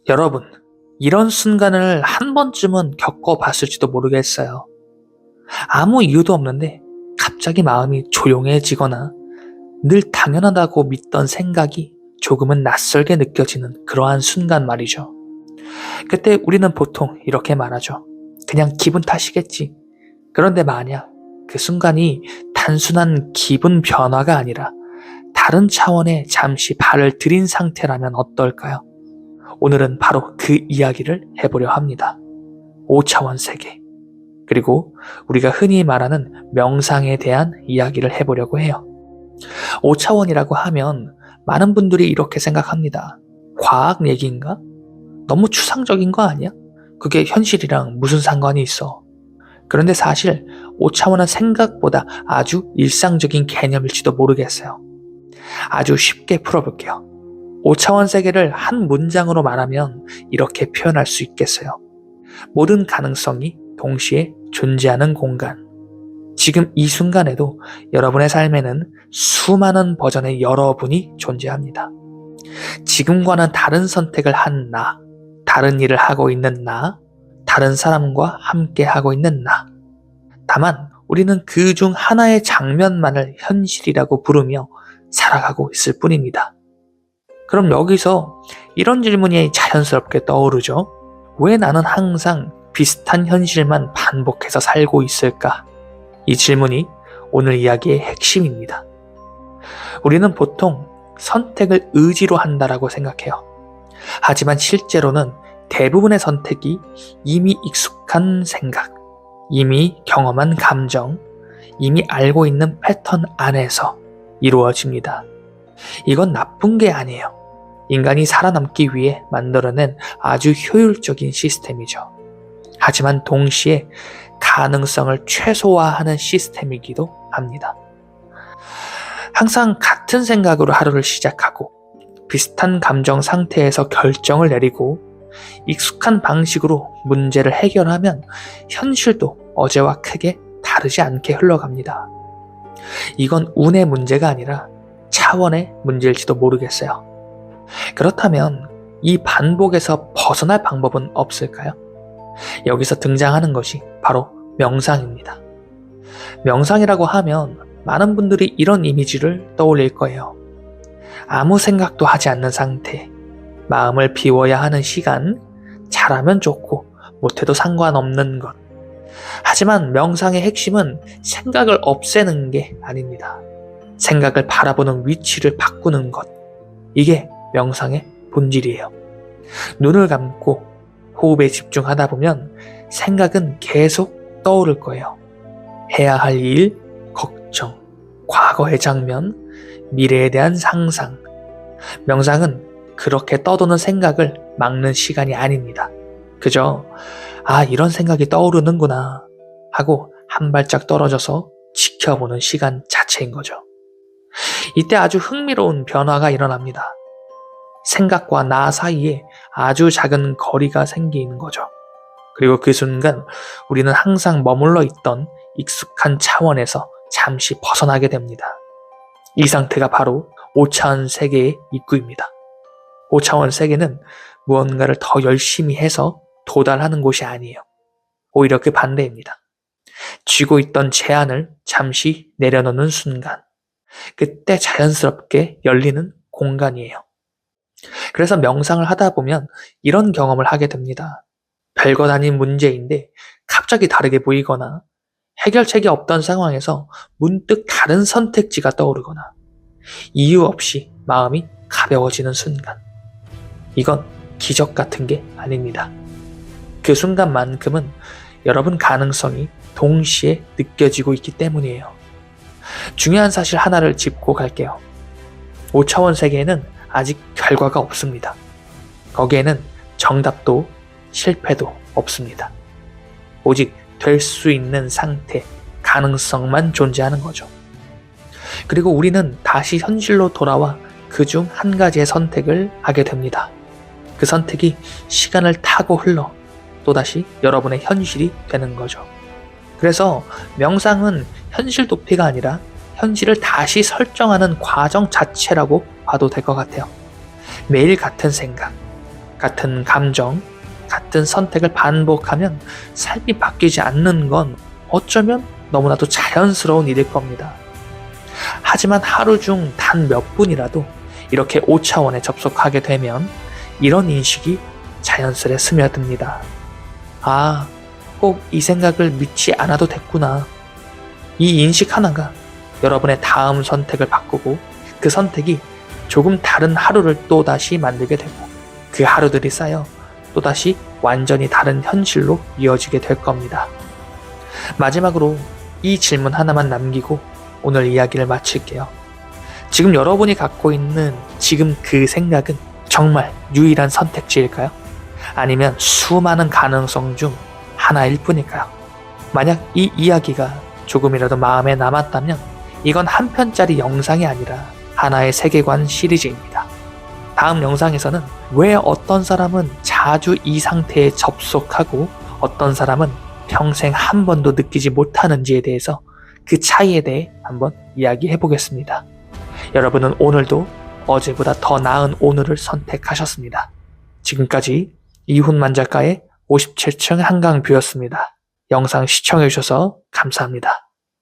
여러분, 이런 순간을 한 번쯤은 겪어봤을지도 모르겠어요. 아무 이유도 없는데 갑자기 마음이 조용해지거나 늘 당연하다고 믿던 생각이 조금은 낯설게 느껴지는 그러한 순간 말이죠. 그때 우리는 보통 이렇게 말하죠. 그냥 기분 탓이겠지. 그런데 만약 그 순간이 단순한 기분 변화가 아니라 다른 차원에 잠시 발을 들인 상태라면 어떨까요? 오늘은 바로 그 이야기를 해보려 합니다. 5차원 세계, 그리고 우리가 흔히 말하는 명상에 대한 이야기를 해보려고 해요. 5차원이라고 하면 많은 분들이 이렇게 생각합니다. 과학 얘기인가? 너무 추상적인 거 아니야? 그게 현실이랑 무슨 상관이 있어? 그런데 사실 5차원은 생각보다 아주 일상적인 개념일지도 모르겠어요. 아주 쉽게 풀어볼게요. 5차원 세계를 한 문장으로 말하면 이렇게 표현할 수 있겠어요. 모든 가능성이 동시에 존재하는 공간. 지금 이 순간에도 여러분의 삶에는 수많은 버전의 여러분이 존재합니다. 지금과는 다른 선택을 한 나, 다른 일을 하고 있는 나, 다른 사람과 함께 하고 있는 나. 다만 우리는 그 중 하나의 장면만을 현실이라고 부르며 살아가고 있을 뿐입니다. 그럼 여기서 이런 질문이 자연스럽게 떠오르죠. 왜 나는 항상 비슷한 현실만 반복해서 살고 있을까? 이 질문이 오늘 이야기의 핵심입니다. 우리는 보통 선택을 의지로 한다라고 생각해요. 하지만 실제로는 대부분의 선택이 이미 익숙한 생각, 이미 경험한 감정, 이미 알고 있는 패턴 안에서 이루어집니다. 이건 나쁜 게 아니에요. 인간이 살아남기 위해 만들어낸 아주 효율적인 시스템이죠. 하지만 동시에 가능성을 최소화하는 시스템이기도 합니다. 항상 같은 생각으로 하루를 시작하고 비슷한 감정 상태에서 결정을 내리고 익숙한 방식으로 문제를 해결하면 현실도 어제와 크게 다르지 않게 흘러갑니다. 이건 운의 문제가 아니라 차원의 문제일지도 모르겠어요. 그렇다면 이 반복에서 벗어날 방법은 없을까요? 여기서 등장하는 것이 바로 명상입니다. 명상이라고 하면 많은 분들이 이런 이미지를 떠올릴 거예요. 아무 생각도 하지 않는 상태, 마음을 비워야 하는 시간, 잘하면 좋고 못해도 상관없는 것. 하지만 명상의 핵심은 생각을 없애는 게 아닙니다. 생각을 바라보는 위치를 바꾸는 것. 이게 명상의 본질이에요. 눈을 감고 호흡에 집중하다 보면 생각은 계속 떠오를 거예요. 해야 할 일, 걱정, 과거의 장면, 미래에 대한 상상. 명상은 그렇게 떠도는 생각을 막는 시간이 아닙니다. 그저 이런 생각이 떠오르는구나 하고 한 발짝 떨어져서 지켜보는 시간 자체인 거죠. 이때 아주 흥미로운 변화가 일어납니다. 생각과 나 사이에 아주 작은 거리가 생기는 거죠. 그리고 그 순간 우리는 항상 머물러 있던 익숙한 차원에서 잠시 벗어나게 됩니다. 이 상태가 바로 5차원 세계의 입구입니다. 5차원 세계는 무언가를 더 열심히 해서 도달하는 곳이 아니에요. 오히려 그 반대입니다. 쥐고 있던 제한을 잠시 내려놓는 순간, 그때 자연스럽게 열리는 공간이에요. 그래서 명상을 하다 보면 이런 경험을 하게 됩니다. 별것 아닌 문제인데 갑자기 다르게 보이거나 해결책이 없던 상황에서 문득 다른 선택지가 떠오르거나 이유 없이 마음이 가벼워지는 순간. 이건 기적 같은 게 아닙니다. 그 순간만큼은 여러분 가능성이 동시에 느껴지고 있기 때문이에요. 중요한 사실 하나를 짚고 갈게요. 5차원 세계에는 아직 결과가 없습니다. 거기에는 정답도 실패도 없습니다. 오직 될 수 있는 상태, 가능성만 존재하는 거죠. 그리고 우리는 다시 현실로 돌아와 그중 한 가지의 선택을 하게 됩니다. 그 선택이 시간을 타고 흘러 또다시 여러분의 현실이 되는 거죠. 그래서 명상은 현실 도피가 아니라 현실을 다시 설정하는 과정 자체라고 봐도 될 것 같아요. 매일 같은 생각, 같은 감정, 같은 선택을 반복하면 삶이 바뀌지 않는 건 어쩌면 너무나도 자연스러운 일일 겁니다. 하지만 하루 중 단 몇 분이라도 이렇게 5차원에 접속하게 되면 이런 인식이 자연스레 스며듭니다. 아, 꼭 이 생각을 믿지 않아도 됐구나. 이 인식 하나가 여러분의 다음 선택을 바꾸고 그 선택이 조금 다른 하루를 또다시 만들게 되고 그 하루들이 쌓여 또다시 완전히 다른 현실로 이어지게 될 겁니다. 마지막으로 이 질문 하나만 남기고 오늘 이야기를 마칠게요. 지금 여러분이 갖고 있는 지금 그 생각은 정말 유일한 선택지일까요? 아니면 수많은 가능성 중 하나일 뿐일까요? 만약 이 이야기가 조금이라도 마음에 남았다면 이건 한 편짜리 영상이 아니라 하나의 세계관 시리즈입니다. 다음 영상에서는 왜 어떤 사람은 자주 이 상태에 접속하고 어떤 사람은 평생 한 번도 느끼지 못하는지에 대해서 그 차이에 대해 한번 이야기해 보겠습니다. 여러분은 오늘도 어제보다 더 나은 오늘을 선택하셨습니다. 지금까지 이훈만 작가의 57층 한강뷰였습니다. 영상 시청해주셔서 감사합니다.